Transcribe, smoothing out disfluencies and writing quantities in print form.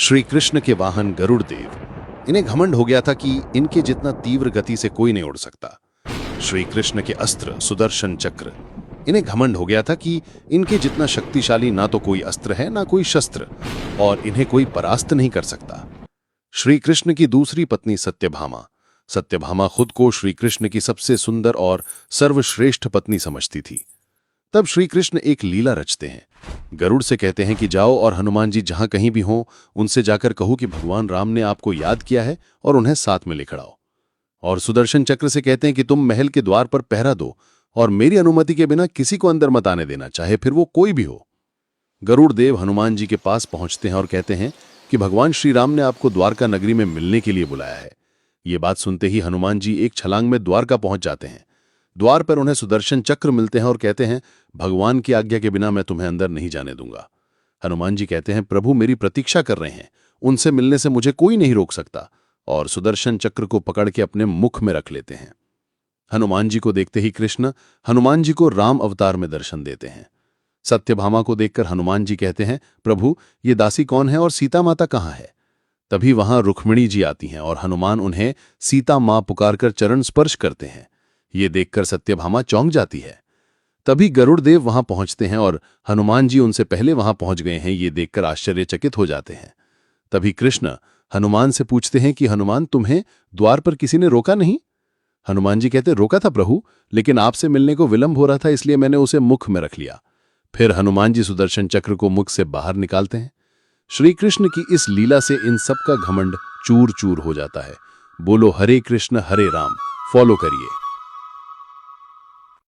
श्री कृष्ण के वाहन गरुड़ देव, इन्हें घमंड हो गया था कि इनके जितना तीव्र गति से कोई नहीं उड़ सकता। श्री कृष्ण के अस्त्र सुदर्शन चक्र, इन्हें घमंड हो गया था कि इनके जितना शक्तिशाली ना तो कोई अस्त्र है ना कोई शस्त्र, और इन्हें कोई परास्त नहीं कर सकता। श्री कृष्ण की दूसरी पत्नी सत्यभामा, सत्यभामा खुद को श्री कृष्ण की सबसे सुंदर और सर्वश्रेष्ठ पत्नी समझती थी। तब श्री कृष्ण एक लीला रचते हैं। गरुड़ से कहते हैं कि जाओ और हनुमान जी जहां कहीं भी हों उनसे जाकर कहो कि भगवान राम ने आपको याद किया है और उन्हें साथ में ले खड़ाओ। और सुदर्शन चक्र से कहते हैं कि तुम महल के द्वार पर पहरा दो और मेरी अनुमति के बिना किसी को अंदर मत आने देना, चाहे फिर वो कोई भी हो। गरुड़ देव हनुमान जी के पास पहुंचते हैं और कहते हैं कि भगवान श्री राम ने आपको द्वारका नगरी में मिलने के लिए बुलाया है। ये बात सुनते ही हनुमान जी एक छलांग में द्वारका पहुंच जाते हैं। द्वार पर उन्हें सुदर्शन चक्र मिलते हैं और कहते हैं, भगवान की आज्ञा के बिना मैं तुम्हें अंदर नहीं जाने दूंगा। हनुमान जी कहते हैं, प्रभु मेरी प्रतीक्षा कर रहे हैं, उनसे मिलने से मुझे कोई नहीं रोक सकता, और सुदर्शन चक्र को पकड़ के अपने मुख में रख लेते हैं। हनुमान जी को देखते ही कृष्ण हनुमान जी को राम अवतार में दर्शन देते हैं। सत्यभामा को देखकर हनुमान जी कहते हैं, प्रभु ये दासी कौन है और सीता माता कहाँ है? तभी वहां रुक्मिणी जी आती हैं और हनुमान उन्हें सीता मां पुकारकर चरण स्पर्श करते हैं। ये देखकर सत्यभामा चौंक जाती है। तभी गरुड़ देव वहां पहुंचते हैं और हनुमान जी उनसे पहले वहां पहुंच गए हैं, ये देखकर आश्चर्यचकित हो जाते हैं। तभी कृष्ण हनुमान से पूछते हैं कि हनुमान तुम्हें द्वार पर किसी ने रोका नहीं? हनुमान जी कहते, रोका था प्रभु, लेकिन आपसे मिलने को विलंब हो रहा था इसलिए मैंने उसे मुख में रख लिया। फिर हनुमान जी सुदर्शन चक्र को मुख से बाहर निकालते हैं। श्री कृष्ण की इस लीला से इन सब का घमंड चूर चूर हो जाता है। बोलो हरे कृष्ण हरे राम फॉलो करिए।